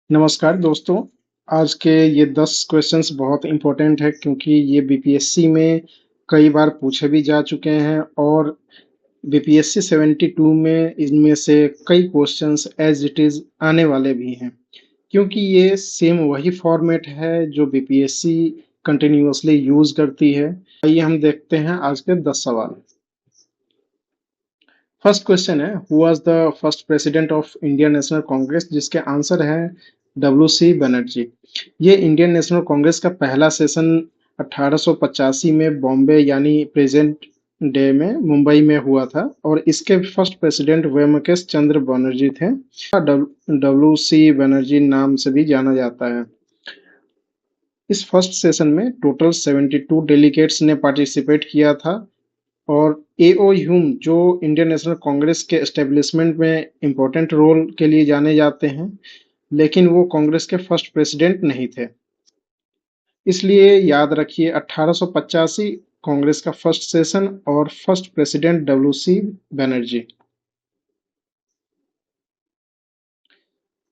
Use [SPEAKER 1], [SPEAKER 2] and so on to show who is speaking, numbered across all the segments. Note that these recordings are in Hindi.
[SPEAKER 1] नमस्कार दोस्तों। आज के ये 10 क्वेश्चंस बहुत इम्पोर्टेंट है क्योंकि ये बीपीएससी में कई बार पूछे भी जा चुके हैं और बीपीएससी 72 में इनमें से कई क्वेश्चंस एज इट इज आने वाले भी हैं क्योंकि ये सेम वही फॉर्मेट है जो बीपीएससी कंटिन्यूअसली यूज करती है। आइए हम देखते हैं आज के 10 सवाल। फर्स्ट क्वेश्चन है, who was the first president of Indian national Congress, जिसके आंसर है डब्ल्यू.सी. बनर्जी। ये इंडियन नेशनल कांग्रेस का पहला सेशन 1885 में बॉम्बे यानी प्रेजेंट डे में मुंबई में हुआ था और इसके फर्स्ट प्रेसिडेंट वेमकेश चंद्र बनर्जी थे। डब्ल्यू.सी. बनर्जी नाम से भी जाना जाता है। इस फर्स्ट सेशन में टोटल 72 डेलीगेट्स ने पार्टिसिपेट किया था और एओ ह्यूम जो इंडियन नेशनल कांग्रेस के एस्टेब्लिशमेंट में इम्पोर्टेंट रोल के लिए जाने जाते हैं, लेकिन वो कांग्रेस के फर्स्ट प्रेसिडेंट नहीं थे। इसलिए याद रखिए 1885 कांग्रेस का फर्स्ट सेशन और first president W C. Banerjee.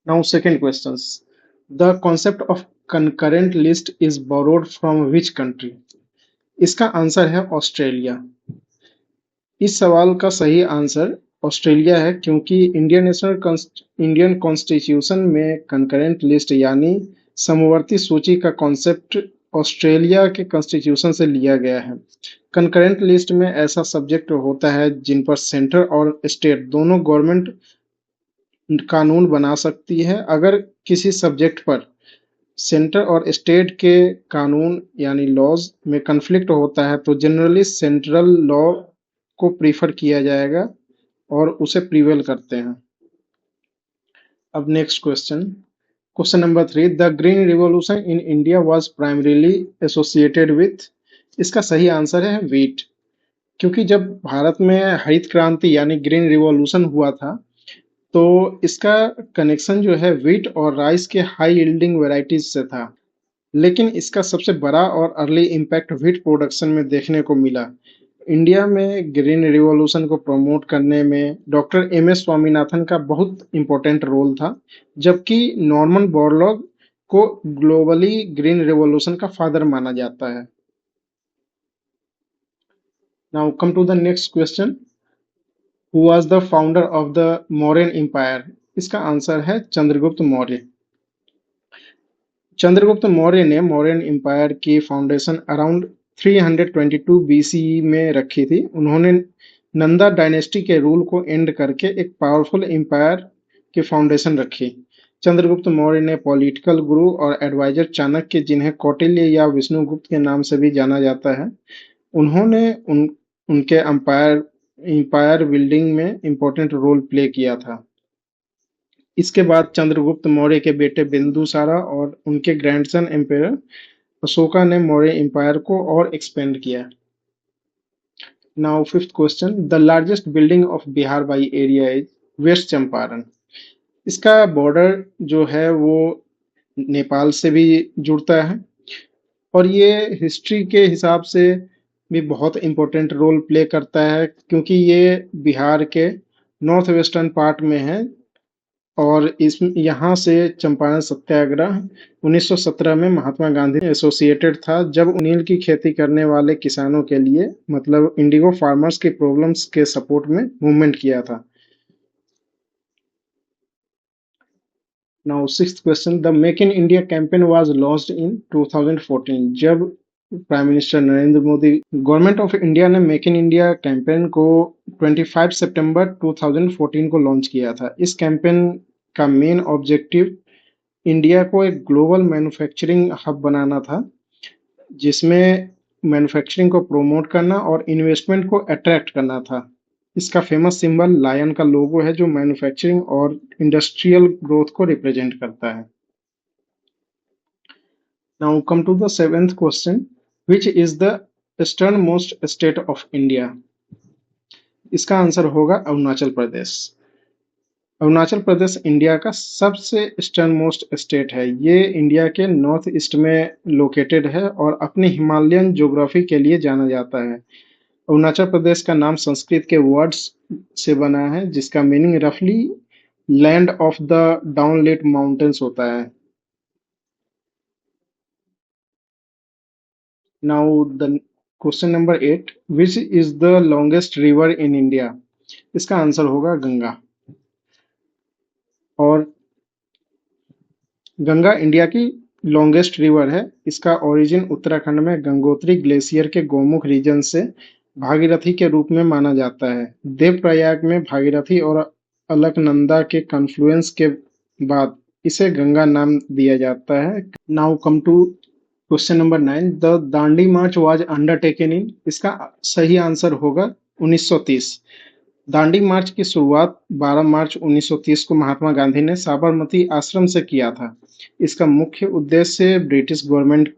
[SPEAKER 1] Now second questions, the concept of concurrent list is borrowed from which country. इसका आंसर है ऑस्ट्रेलिया। इस सवाल का सही आंसर ऑस्ट्रेलिया है क्योंकि इंडियन कॉन्स्टिट्यूशन में कंकरेंट लिस्ट यानी समवर्ती सूची का कॉन्सेप्ट ऑस्ट्रेलिया के कॉन्स्टिट्यूशन से लिया गया है। कंकरेंट लिस्ट में ऐसा सब्जेक्ट होता है जिन पर सेंटर और स्टेट दोनों गवर्नमेंट कानून बना सकती है। अगर किसी सब्जेक्ट पर सेंटर और स्टेट के कानून यानी लॉज में कन्फ्लिक्ट होता है तो जनरली सेंट्रल लॉ को प्रीफर किया जाएगा और उसे प्रिवेल करते हैं। अब next question, question number 3, the green revolution in India was primarily associated with. इसका सही आंसर है व्हीट, क्योंकि जब भारत में हरित क्रांति यानी ग्रीन रिवॉल्यूशन हुआ था तो इसका कनेक्शन जो है व्हीट और राइस के हाई यील्डिंग वेराइटीज से था, लेकिन इसका सबसे बड़ा और अर्ली इम्पैक्ट व्हीट प्रोडक्शन में देखने को मिला। इंडिया में ग्रीन रिवॉल्यूशन को प्रमोट करने में डॉक्टर एम.एस. स्वामीनाथन का बहुत इम्पोर्टेंट रोल था, जबकि नॉर्मन बोरलॉग को ग्लोबली ग्रीन रिवॉल्यूशन का फादर माना जाता है। Now come to the next question, who was the founder of the Mauryan empire. इसका आंसर है चंद्रगुप्त मौर्य। चंद्रगुप्त मौर्य ने मौर्यन एम्पायर की फाउंडेशन अराउंड 322 बीसीई में रखी थी। उन्होंने नंदा डायनेस्टी के रूल को एंड करके एक पावरफुल एम्पायर की फाउंडेशन रखी। चंद्रगुप्त मौर्य ने पॉलिटिकल गुरु और एडवाइजर चाणक्य, जिन्हें कौटिल्य या विष्णुगुप्त के नाम से भी जाना जाता है, उन्होंने उनके एम्पायर बिल्डिंग में इम्पोर्टेंट रोल प्ले किया था। इसके बाद चंद्रगुप्त मौर्य के बेटे बिंदुसारा और उनके ग्रैंडसन एम्पायर अशोका ने मौर्य एम्पायर को और एक्सपेंड किया। Now fifth question, the largest building of Bihar by area is West Champaran. इसका बॉर्डर जो है वो नेपाल से भी जुड़ता है और ये हिस्ट्री के हिसाब से भी बहुत इम्पोर्टेंट रोल प्ले करता है क्योंकि ये बिहार के नॉर्थ वेस्टर्न पार्ट में है और इस यहाँ से चंपारण सत्याग्रह 1917 में महात्मा गांधी एसोसिएटेड था, जब नील की खेती करने वाले किसानों के लिए मतलब इंडिगो फार्मर्स की प्रॉब्लम्स के सपोर्ट में मूवमेंट किया था। Now sixth question, the make in India campaign was launched in 2014। जब prime minister Narendra Modi government of India ने मेक इन इंडिया कैंपेन को 25 सितंबर 2014 को लॉन्च किया था। इस कैंपेन का मेन ऑब्जेक्टिव इंडिया को एक ग्लोबल मैन्युफैक्चरिंग हब बनाना था, जिसमें मैन्युफैक्चरिंग को प्रमोट करना और इन्वेस्टमेंट को अट्रैक्ट करना था। इसका फेमस सिंबल लायन का लोगो है जो मैन्युफैक्चरिंग और इंडस्ट्रियल ग्रोथ को रिप्रेजेंट करता है। Now come to the seventh question, which is the eastern most state of India. इसका आंसर होगा अरुणाचल प्रदेश। अरुणाचल प्रदेश इंडिया का सबसे ईस्टर्न मोस्ट स्टेट है। ये इंडिया के नॉर्थ ईस्ट में लोकेटेड है और अपनी हिमालयन ज्योग्राफी के लिए जाना जाता है। अरुणाचल प्रदेश का नाम संस्कृत के वर्ड्स से बना है जिसका मीनिंग रफली लैंड ऑफ द डाउनलिट माउंटेन्स होता है। Now the question number 8, which is the longest river in India? इसका आंसर होगा गंगा। और गंगा इंडिया की लॉन्गेस्ट रिवर है। इसका ओरिजिन उत्तराखंड में गंगोत्री ग्लेशियर के गोमुख रीजन से भागीरथी के रूप में माना जाता है। देवप्रयाग में भागीरथी और अलकनंदा के कन्फ्लुएंस के बाद इसे गंगा नाम दिया जाता है। Now come to question number 9, the Dandi march was undertaken in? इसका सही आंसर होगा 1930। दांडी मार्च की शुरुआत 12 मार्च 1930 को महात्मा गांधी ने साबरमती आश्रम से किया था। इसका मुख्य उद्देश्य ब्रिटिश गवर्नमेंट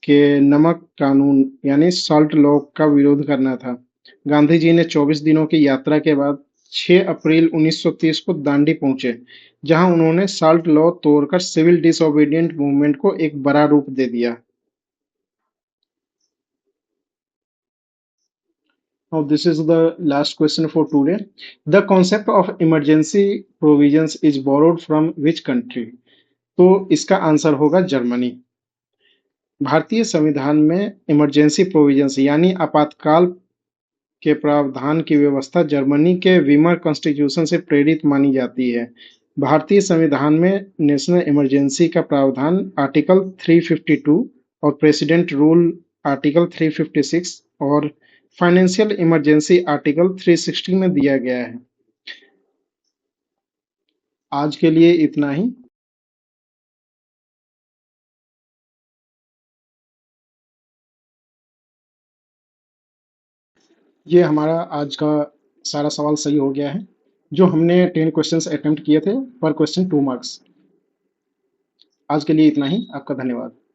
[SPEAKER 1] के नमक कानून यानी सॉल्ट लॉ का विरोध करना था। गांधी जी ने 24 दिनों की यात्रा के बाद 6 अप्रैल 1930 को दांडी पहुंचे, जहां उन्होंने सॉल्ट लॉ तोड़कर सिविल डिसोबीडिएंट मूवमेंट को एक बड़ा रूप दे दिया। Now this is the last question for today. The concept of emergency provisions is borrowed from which country? तो इसका आंसर होगा जर्मनी। भारतीय संविधान में इमरजेंसी प्रोविजंस यानी आपातकाल के प्रावधान की व्यवस्था जर्मनी के वीमर कॉन्स्टिट्यूशन से प्रेरित मानी जाती है। भारतीय संविधान में नेशनल इमरजेंसी का प्रावधान आर्टिकल 352 और प्रेसिडेंट रूल आर्टिकल 356 और फाइनेंशियल इमरजेंसी आर्टिकल 360 में दिया गया है। आज के लिए इतना ही। ये हमारा आज का सारा सवाल सही हो गया है। जो हमने 10 क्वेश्चंस अटेम्प्ट किए थे, पर क्वेश्चन 2 मार्क्स। आज के लिए इतना ही। आपका धन्यवाद।